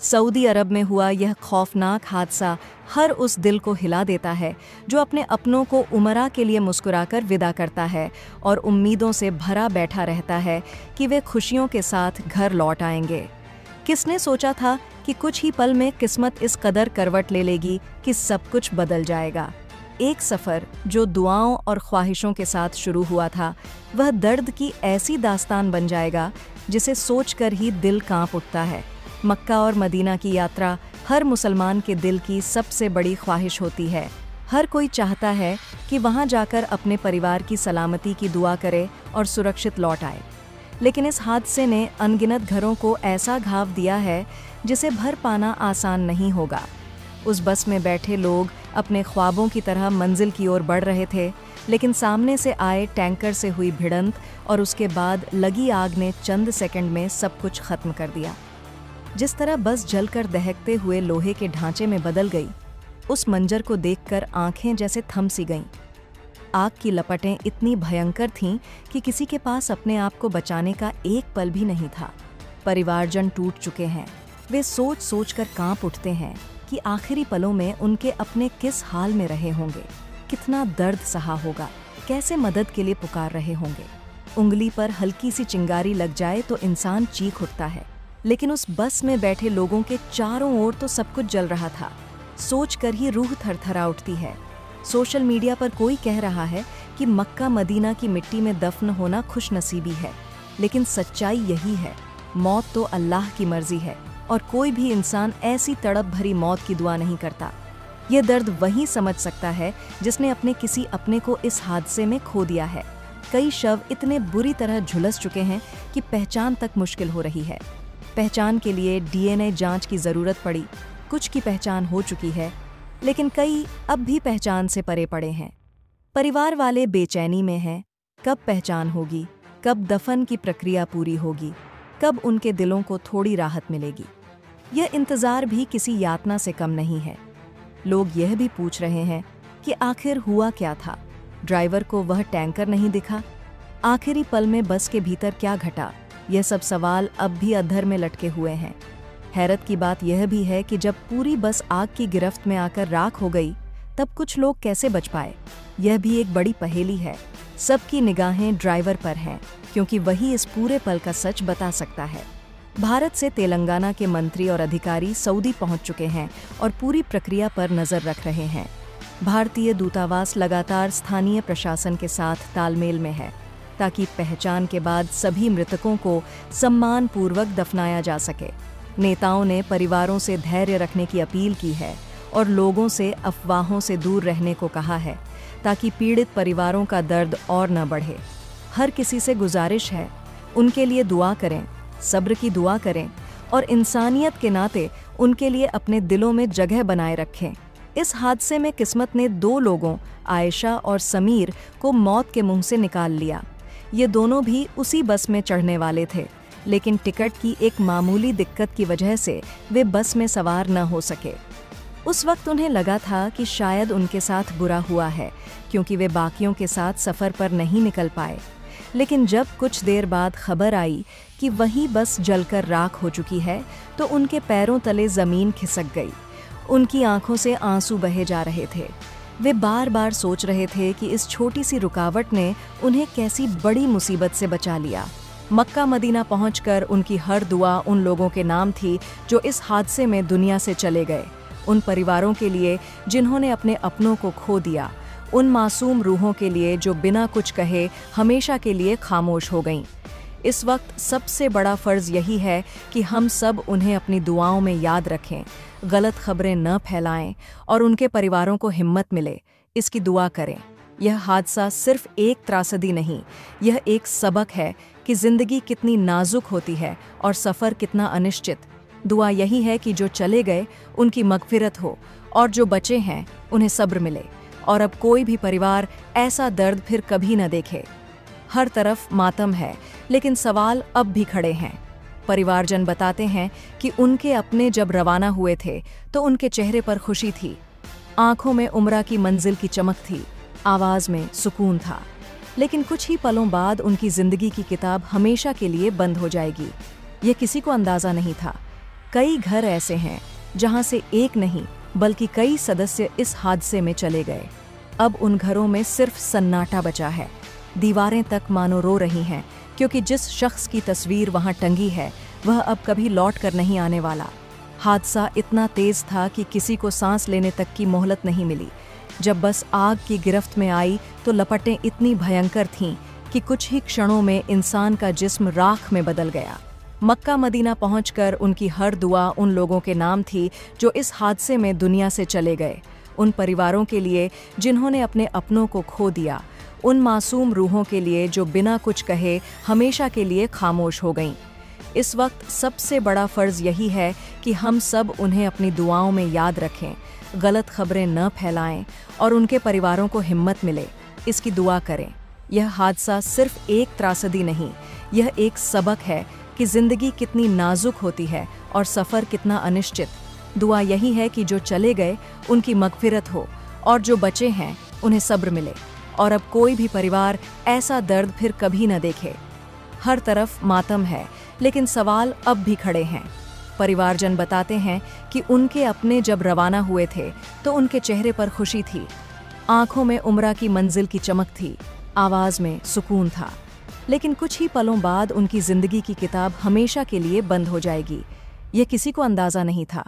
Saudi अरब में हुआ यह खौफनाक हादसा हर उस दिल को हिला देता है जो अपने अपनों को उमरा के लिए मुस्कुराकर विदा करता है और उम्मीदों से भरा बैठा रहता है कि वे खुशियों के साथ घर लौट आएंगे। किसने सोचा था कि कुछ ही पल में किस्मत इस कदर करवट ले लेगी कि सब कुछ बदल जाएगा। एक सफ़र जो दुआओं और ख्वाहिशों के साथ शुरू हुआ था, वह दर्द की ऐसी दास्तान बन जाएगा जिसे सोचकर ही दिल कांप उठता है। मक्का और मदीना की यात्रा हर मुसलमान के दिल की सबसे बड़ी ख्वाहिश होती है। हर कोई चाहता है कि वहां जाकर अपने परिवार की सलामती की दुआ करे और सुरक्षित लौट आए। लेकिन इस हादसे ने अनगिनत घरों को ऐसा घाव दिया है जिसे भर पाना आसान नहीं होगा। उस बस में बैठे लोग अपने ख्वाबों की तरह मंजिल की ओर बढ़ रहे थे, लेकिन सामने से आए टैंकर से हुई भिड़ंत और उसके बाद लगी आग ने चंद सेकंड में सब कुछ खत्म कर दिया। जिस तरह बस जलकर दहकते हुए लोहे के ढांचे में बदल गई, उस मंजर को देखकर आंखें जैसे थम सी गईं। आग की लपटें इतनी भयंकर थीं कि किसी के पास अपने आप को बचाने का एक पल भी नहीं था। परिवारजन टूट चुके हैं। वे सोच सोच कर कांप उठते हैं कि आखिरी पलों में उनके अपने किस हाल में रहे होंगे, कितना दर्द सहा होगा, कैसे मदद के लिए पुकार रहे होंगे। उंगली पर हल्की सी चिंगारी लग जाए तो इंसान चीख उठता है, लेकिन उस बस में बैठे लोगों के चारों ओर तो सब कुछ जल रहा था। सोचकर ही रूह थरथरा उठती है। सोशल मीडिया पर कोई कह रहा है कि मक्का मदीना की मिट्टी में दफन होना खुशनसीबी है, लेकिन सच्चाई यही है, मौत तो अल्लाह की मर्जी है और कोई भी इंसान ऐसी तड़प भरी मौत की दुआ नहीं करता। यह दर्द वही समझ सकता है जिसने अपने किसी अपने को इस हादसे में खो दिया है। कई शव इतने बुरी तरह झुलस चुके हैं कि पहचान तक मुश्किल हो रही है। पहचान के लिए डीएनए जांच की जरूरत पड़ी। कुछ की पहचान हो चुकी है, लेकिन कई अब भी पहचान से परे पड़े हैं। परिवार वाले बेचैनी में हैं, कब पहचान होगी, कब दफन की प्रक्रिया पूरी होगी, कब उनके दिलों को थोड़ी राहत मिलेगी। यह इंतजार भी किसी यातना से कम नहीं है। लोग यह भी पूछ रहे हैं कि आखिर हुआ क्या था। ड्राइवर को वह टैंकर नहीं दिखा? आखिरी पल में बस के भीतर क्या घटा? यह सब सवाल अब भी अधर में लटके हुए हैं। हैरत की बात यह भी है कि जब पूरी बस आग की गिरफ्त में आकर राख हो गई, तब कुछ लोग कैसे बच पाए? यह भी एक बड़ी पहेली है। सबकी निगाहें ड्राइवर पर हैं, क्योंकि वही इस पूरे पल का सच बता सकता है। भारत से तेलंगाना के मंत्री और अधिकारी सऊदी पहुंच चुके हैं और पूरी प्रक्रिया पर नजर रख रहे हैं। भारतीय दूतावास लगातार स्थानीय प्रशासन के साथ तालमेल में है, ताकि पहचान के बाद सभी मृतकों को सम्मानपूर्वक दफनाया जा सके। नेताओं ने परिवारों से धैर्य रखने की अपील की है और लोगों से अफवाहों से दूर रहने को कहा है, ताकि पीड़ित परिवारों का दर्द और न बढ़े। हर किसी से गुजारिश है, उनके लिए दुआ करें, सब्र की दुआ करें और इंसानियत के नाते उनके लिए अपने दिलों में जगह बनाए रखें। इस हादसे में किस्मत ने 2 लोगों, आयशा और समीर, को मौत के मुंह से निकाल लिया। ये दोनों भी उसी बस में चढ़ने वाले थे, लेकिन टिकट की एक मामूली दिक्कत की वजह से वे बस में सवार न हो सके। उस वक्त उन्हें लगा था कि शायद उनके साथ बुरा हुआ है, क्योंकि वे बाकियों के साथ सफ़र पर नहीं निकल पाए। लेकिन जब कुछ देर बाद खबर आई कि वही बस जलकर राख हो चुकी है, तो उनके पैरों तले ज़मीन खिसक गई। उनकी आंखों से आंसू बहे जा रहे थे। वे बार बार सोच रहे थे कि इस छोटी सी रुकावट ने उन्हें कैसी बड़ी मुसीबत से बचा लिया। मक्का मदीना पहुंचकर उनकी हर दुआ उन लोगों के नाम थी जो इस हादसे में दुनिया से चले गए, उन परिवारों के लिए जिन्होंने अपने अपनों को खो दिया, उन मासूम रूहों के लिए जो बिना कुछ कहे हमेशा के लिए खामोश हो गईं। इस वक्त सबसे बड़ा फ़र्ज़ यही है कि हम सब उन्हें अपनी दुआओं में याद रखें, गलत खबरें न फैलाएं और उनके परिवारों को हिम्मत मिले, इसकी दुआ करें। यह हादसा सिर्फ एक त्रासदी नहीं, यह एक सबक है कि ज़िंदगी कितनी नाजुक होती है और सफ़र कितना अनिश्चित। दुआ यही है कि जो चले गए उनकी मग़फ़िरत हो और जो बचे हैं उन्हें सब्र मिले और अब कोई भी परिवार ऐसा दर्द फिर कभी न देखे। हर तरफ मातम है, लेकिन सवाल अब भी खड़े हैं। परिवारजन बताते हैं कि उनके अपने जब रवाना हुए थे तो उनके चेहरे पर खुशी थी, आंखों में उम्रा की मंजिल की चमक थी, आवाज़ में सुकून था। लेकिन कुछ ही पलों बाद उनकी ज़िंदगी की किताब हमेशा के लिए बंद हो जाएगी। यह किसी को अंदाज़ा नहीं था। कई घर ऐसे हैं जहां से एक नहीं बल्कि कई सदस्य इस हादसे में चले गए। अब उन घरों में सिर्फ सन्नाटा बचा है। दीवारें तक मानो रो रही हैं, क्योंकि जिस शख्स की तस्वीर वहां टंगी है वह अब कभी लौट कर नहीं आने वाला। हादसा इतना तेज था कि किसी को सांस लेने तक की मोहलत नहीं मिली। जब बस आग की गिरफ्त में आई तो लपटें इतनी भयंकर थीं कि कुछ ही क्षणों में इंसान का जिस्म राख में बदल गया। मक्का मदीना पहुंचकर उनकी हर दुआ उन लोगों के नाम थी जो इस हादसे में दुनिया से चले गए, उन परिवारों के लिए जिन्होंने अपने अपनों को खो दिया, उन मासूम रूहों के लिए जो बिना कुछ कहे हमेशा के लिए खामोश हो गईं। इस वक्त सबसे बड़ा फ़र्ज़ यही है कि हम सब उन्हें अपनी दुआओं में याद रखें, गलत खबरें न फैलाएं और उनके परिवारों को हिम्मत मिले, इसकी दुआ करें। यह हादसा सिर्फ एक त्रासदी नहीं, यह एक सबक है कि ज़िंदगी कितनी नाजुक होती है और सफ़र कितना अनिश्चित। दुआ यही है कि जो चले गए उनकी मग़फ़िरत हो और जो बचे हैं उन्हें सब्र मिले और अब कोई भी परिवार ऐसा दर्द फिर कभी न देखे। हर तरफ मातम है, लेकिन सवाल अब भी खड़े हैं। परिवारजन बताते हैं कि उनके अपने जब रवाना हुए थे तो उनके चेहरे पर खुशी थी, आंखों में उम्रा की मंजिल की चमक थी, आवाज़ में सुकून था। लेकिन कुछ ही पलों बाद उनकी ज़िंदगी की किताब हमेशा के लिए बंद हो जाएगी। यह किसी को अंदाज़ा नहीं था।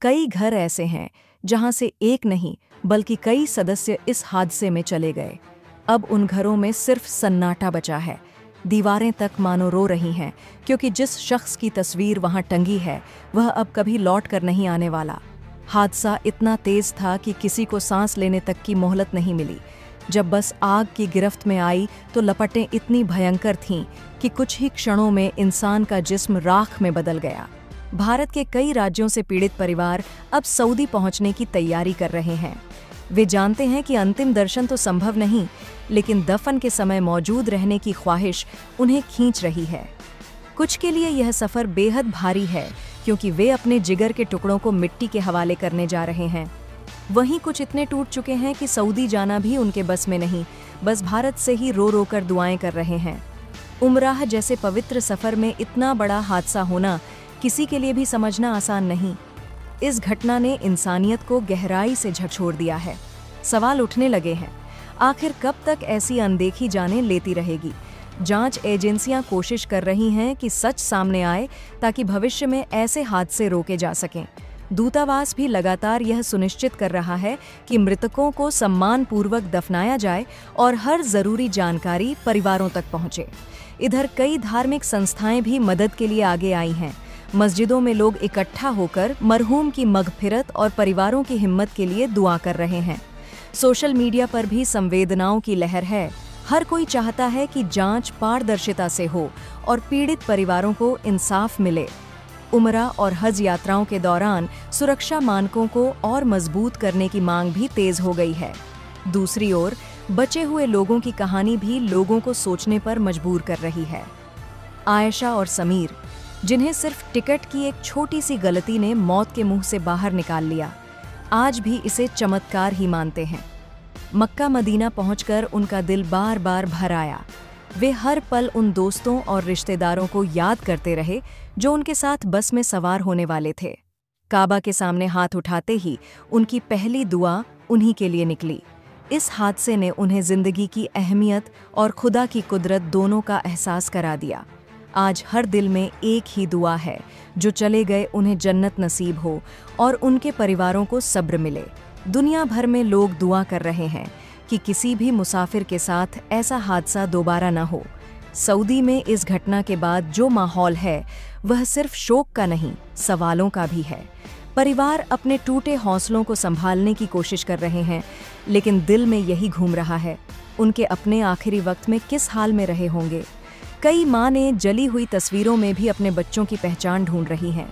कई घर ऐसे हैं जहां से एक नहीं बल्कि कई सदस्य इस हादसे में चले गए। अब उन घरों में सिर्फ सन्नाटा बचा है। दीवारें तक मानो रो रही हैं, क्योंकि जिस शख्स की तस्वीर वहां टंगी है वह अब कभी लौट कर नहीं आने वाला। हादसा इतना तेज था कि किसी को सांस लेने तक की मोहलत नहीं मिली। जब बस आग की गिरफ्त में आई तो लपटें इतनी भयंकर थीं कि कुछ ही क्षणों में इंसान का जिस्म राख में बदल गया। भारत के कई राज्यों से पीड़ित परिवार अब सऊदी पहुंचने की तैयारी कर रहे हैं। वे जानते हैं कि अंतिम दर्शन तो संभव नहीं, लेकिन दफन के समय मौजूद रहने की ख्वाहिश उन्हें खींच रही है। कुछ के लिए यह सफ़र बेहद भारी है, क्योंकि वे अपने जिगर के टुकड़ों को मिट्टी के हवाले करने जा रहे हैं। वहीं कुछ इतने टूट चुके हैं कि सऊदी जाना भी उनके बस में नहीं, बस भारत से ही रो रो कर दुआएं कर रहे हैं। उमराह जैसे पवित्र सफ़र में इतना बड़ा हादसा होना किसी के लिए भी समझना आसान नहीं। इस घटना ने इंसानियत को गहराई से झकझोर दिया है। सवाल उठने लगे हैं, आखिर कब तक ऐसी अनदेखी जानें लेती रहेगी? जांच एजेंसियां कोशिश कर रही हैं कि सच सामने आए ताकि भविष्य में ऐसे हादसे रोके जा सकें। दूतावास भी लगातार यह सुनिश्चित कर रहा है कि मृतकों को सम्मानपूर्वक दफनाया जाए और हर जरूरी जानकारी परिवारों तक पहुंचे। इधर कई धार्मिक संस्थाएं भी मदद के लिए आगे आई हैं। मस्जिदों में लोग इकट्ठा होकर मरहूम की मग़फ़िरत और परिवारों की हिम्मत के लिए दुआ कर रहे हैं। सोशल मीडिया पर भी संवेदनाओं की लहर है। हर कोई चाहता है कि जांच पारदर्शिता से हो और पीड़ित परिवारों को इंसाफ मिले। उमरा और हज यात्राओं के दौरान सुरक्षा मानकों को और मजबूत करने की मांग भी तेज हो गई है। दूसरी ओर बचे हुए लोगों की कहानी भी लोगों को सोचने पर मजबूर कर रही है। आयशा और समीर, जिन्हें सिर्फ टिकट की एक छोटी सी गलती ने मौत के मुंह से बाहर निकाल लिया, आज भी इसे चमत्कार ही मानते हैं। मक्का मदीना पहुंचकर उनका दिल बार बार भर आया। वे हर पल उन दोस्तों और रिश्तेदारों को याद करते रहे जो उनके साथ बस में सवार होने वाले थे। काबा के सामने हाथ उठाते ही उनकी पहली दुआ उन्हीं के लिए निकली। इस हादसे ने उन्हें जिंदगी की अहमियत और खुदा की कुदरत दोनों का एहसास करा दिया। आज हर दिल में एक ही दुआ है, जो चले गए उन्हें जन्नत नसीब हो और उनके परिवारों को सब्र मिले। दुनिया भर में लोग दुआ कर रहे हैं कि किसी भी मुसाफिर के साथ ऐसा हादसा दोबारा न हो। सऊदी में इस घटना के बाद जो माहौल है वह सिर्फ शोक का नहीं, सवालों का भी है। परिवार अपने टूटे हौसलों को संभालने की कोशिश कर रहे हैं, लेकिन दिल में यही घूम रहा है, उनके अपने आखिरी वक्त में किस हाल में रहे होंगे। कई माँ ने जली हुई तस्वीरों में भी अपने बच्चों की पहचान ढूंढ रही हैं।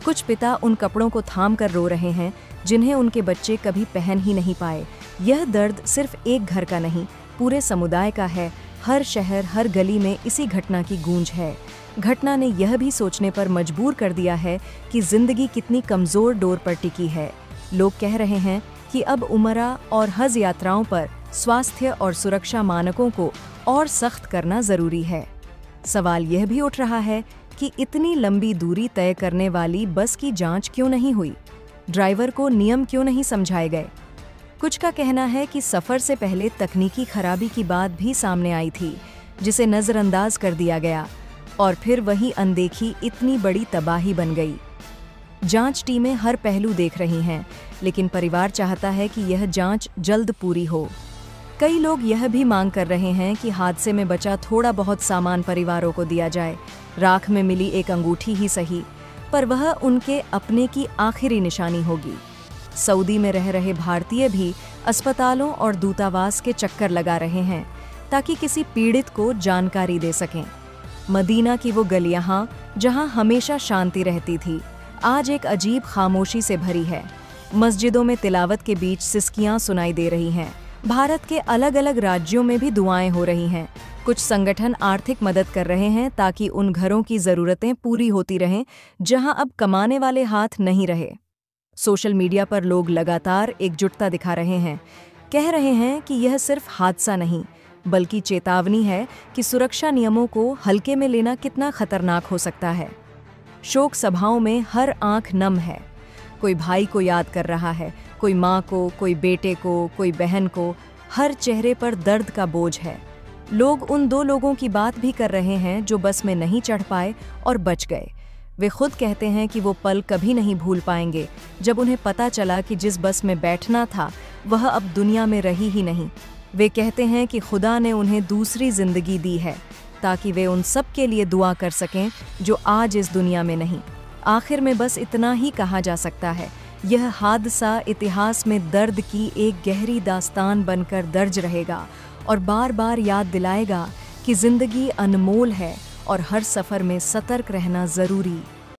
कुछ पिता उन कपड़ों को थाम कर रो रहे हैं जिन्हें उनके बच्चे कभी पहन ही नहीं पाए। यह दर्द सिर्फ एक घर का नहीं, पूरे समुदाय का है। हर शहर, हर गली में इसी घटना की गूंज है। घटना ने यह भी सोचने पर मजबूर कर दिया है कि जिंदगी कितनी कमज़ोर डोर पर टिकी है। लोग कह रहे हैं कि अब उमरा और हज यात्राओं पर स्वास्थ्य और सुरक्षा मानकों को और सख्त करना ज़रूरी है। सवाल यह भी उठ रहा है कि इतनी लंबी दूरी तय करने वाली बस की जांच क्यों नहीं हुई? ड्राइवर को नियम क्यों नहीं समझाए गए? कुछ का कहना है कि सफ़र से पहले तकनीकी खराबी की बात भी सामने आई थी, जिसे नज़रअंदाज कर दिया गया, और फिर वही अनदेखी इतनी बड़ी तबाही बन गई। जांच टीमें हर पहलू देख रही हैं, लेकिन परिवार चाहता है कि यह जांच जल्द पूरी हो। कई लोग यह भी मांग कर रहे हैं कि हादसे में बचा थोड़ा बहुत सामान परिवारों को दिया जाए, राख में मिली एक अंगूठी ही सही, पर वह उनके अपने की आखिरी निशानी होगी। सऊदी में रह रहे भारतीय भी अस्पतालों और दूतावास के चक्कर लगा रहे हैं ताकि किसी पीड़ित को जानकारी दे सकें। मदीना की वो गलियां जहां हमेशा शांति रहती थी, आज एक अजीब खामोशी से भरी है। मस्जिदों में तिलावत के बीच सिसकियां सुनाई दे रही हैं। भारत के अलग अलग राज्यों में भी दुआएं हो रही हैं। कुछ संगठन आर्थिक मदद कर रहे हैं ताकि उन घरों की ज़रूरतें पूरी होती रहें जहां अब कमाने वाले हाथ नहीं रहे। सोशल मीडिया पर लोग लगातार एकजुटता दिखा रहे हैं, कह रहे हैं कि यह सिर्फ हादसा नहीं, बल्कि चेतावनी है कि सुरक्षा नियमों को हल्के में लेना कितना खतरनाक हो सकता है। शोक सभाओं में हर आंख नम है। कोई भाई को याद कर रहा है, कोई माँ को, कोई बेटे को, कोई बहन को। हर चेहरे पर दर्द का बोझ है। लोग उन 2 लोगों की बात भी कर रहे हैं जो बस में नहीं चढ़ पाए और बच गए। वे खुद कहते हैं कि वो पल कभी नहीं भूल पाएंगे जब उन्हें पता चला कि जिस बस में बैठना था वह अब दुनिया में रही ही नहीं। वे कहते हैं कि खुदा ने उन्हें दूसरी जिंदगी दी है ताकि वे उन सब के लिए दुआ कर सकें जो आज इस दुनिया में नहीं। आखिर में बस इतना ही कहा जा सकता है, यह हादसा इतिहास में दर्द की एक गहरी दास्तान बनकर दर्ज रहेगा और बार बार याद दिलाएगा कि जिंदगी अनमोल है और हर सफ़र में सतर्क रहना ज़रूरी।